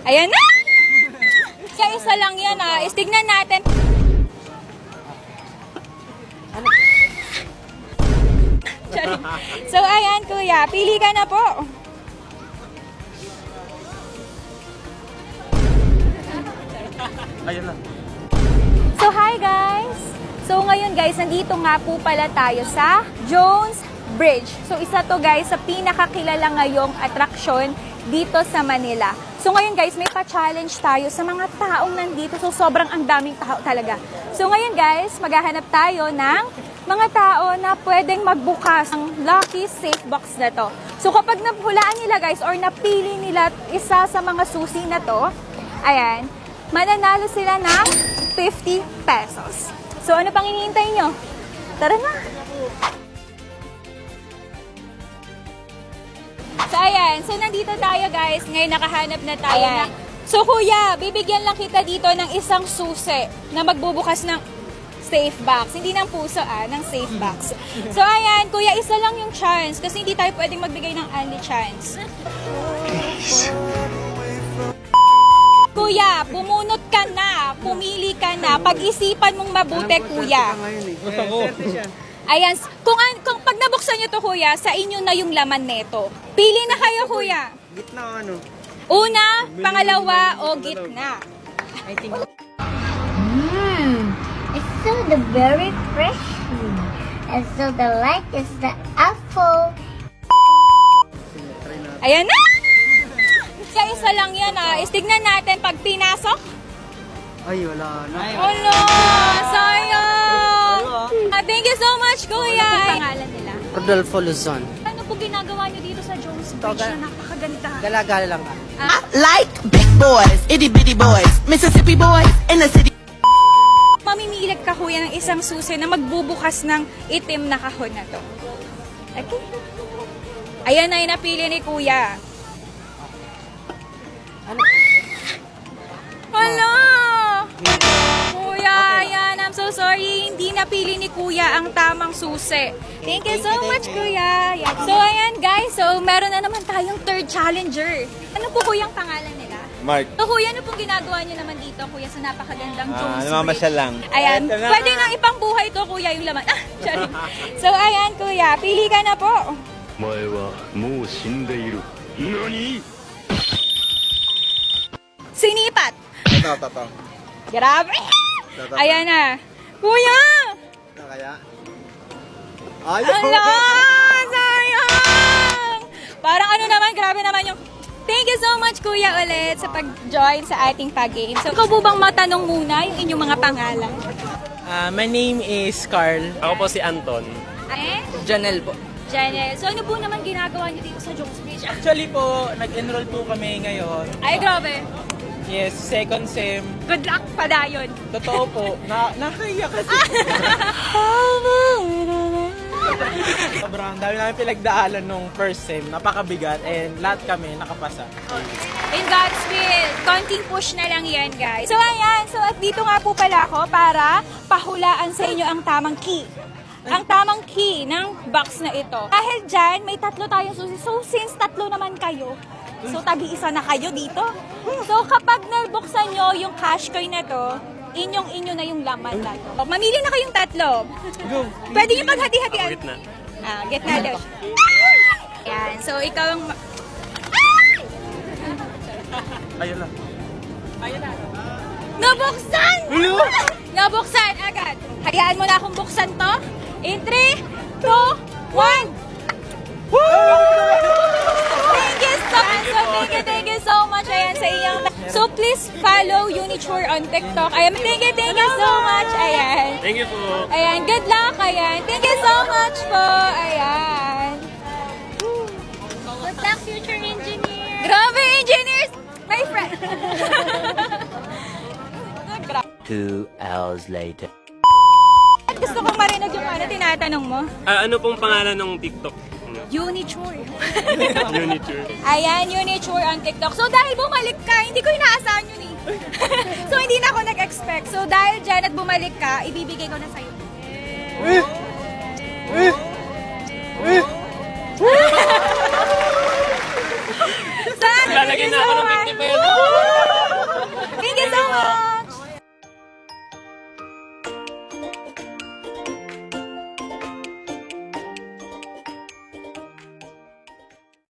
Ayan na! Sa isa lang yan Tignan natin. Sorry. So ayan kuya, pili ka na po. Ayun lang. So hi guys! So ngayon guys, nandito nga po pala tayo sa Jones Bridge. So isa to guys sa pinakakilala ngayong atraksyon dito sa Manila. So ngayon guys, may pa-challenge tayo sa mga taong nandito. So sobrang ang daming tao talaga. So ngayon guys, maghahanap tayo ng mga tao na pwedeng magbukas ng lucky safe box na to. So kapag nahulaan nila guys or napili nila isa sa mga susi na to, ayan, mananalo sila ng 50 pesos. So ano pang hinihintay nyo? Tara na! So ayan, so nandito tayo guys. Ngayon nakahanap na tayo na. So kuya, bibigyan lang kita dito ng isang susi na magbubukas ng safe box. Hindi ng puso ng safe box. So ayan, kuya, isa lang yung chance kasi hindi tayo pwedeng magbigay ng only chance. Kuya, pumunot ka na, pumili ka na, pag-isipan mong mabuti, kuya. Ayan, kung pag nabuksan nyo to kuya, sa inyo na yung laman neto. Pili na kayo kuya. Gitna ano? Una, pangalawa, o gitna. It's so the very fresh. And so the light is the apple. Ayan na! Sa isa lang yan Tignan natin pag pinasok. Ay, wala na. Wala! Sayang! Thank you so much, kuya! Ano po pangalan nila? Rodolfo Luzon. Ano po ginagawa nyo dito sa Jones Bridge na napakaganda? Gala-gala lang ka. Like big boys, itty bitty boys, Mississippi boys in the city. Mamimilig ka kuya ng isang susi na magbubukas ng itim na kahon na to. Okay? Ayan na yung napili ni kuya. Hala! Kuya, ayan. I'm so sorry. Hindi napili ni kuya ang tamang susi. Thank you so much, kuya. Ayan. So, ayan guys. So, meron na naman tayong third challenger. Ano po kuya ang pangalan nila? Mark. So, kuya, ano pong ginagawa niyo naman dito, kuya, sa napakagandang Jones Bridge? Namamasyal lang. Ayan. Pwede nga ipang buhay to, kuya, yung laman. Sorry. So, ayan, kuya. Pili ka na po. お前はもう死んでいる。何？ Sinipat. Ito. Grabe. Ayan na. Kuya! Na kaya? Ayaw! Ala! Sayang! Parang ano naman, grabe naman yung... Thank you so much, kuya, ulit sa pag-join sa ating pag-game. So, ikaw po bang matanong muna yung inyong mga pangalan? My name is Carl. Ako po si Anton. Eh? Janelle po. Janelle. So, ano po naman ginagawa niyo dito sa Jones Bridge? Actually po, nag-enroll po kami ngayon. Ay, grabe. Yes, second sem. Good luck pa dayon. Totoo po. Nakakaiyak kasi. Sobrang dami namin pinagdaanan nung first sem. Napakabigat and lahat kami nakapasa. In God's will, konting push na lang yan, guys. So, ayan. So, at dito nga po pala ako para pahulaan sa inyo ang tamang key. Ang tamang key ng box na ito. Dahil dyan, may tatlo tayong susi. So, since tatlo naman kayo, so tagi-isa na kayo dito. So, kapag nabuksan nyo yung cash coin na to, inyong-inyo na yung laman na to. Mamili na kayong tatlo. Go! Pwede nyo paghati-hatian. Gitna. Gitna daw. Yan. So, ikaw ang... Ayun lang. Nabuksan! Nabuksan agad. Hayaan mo na akong buksan to. In 3, 2, 1. Thank you so much. Ayan sa iyong... So please follow Uniture on TikTok. Ayan, thank you so much. Ayan. Thank you po. Ayan, good luck. Ayan, thank you so much po. Ayan. Good luck, future engineer. Grabe, engineers! My friend. 2 hours later. Gusto kong marinig yung tinatanong mo. Ano pong pangalan ng TikTok? Uniture. Uniture. Ayan, Uniture on TikTok. So dahil bumalik ka, hindi ko inaasahan yun eh. So hindi na ako nag-expect. So dahil dyan at bumalik ka, ibibigay ko na sa'yo. Lalagyan na ako ng 50 pesos.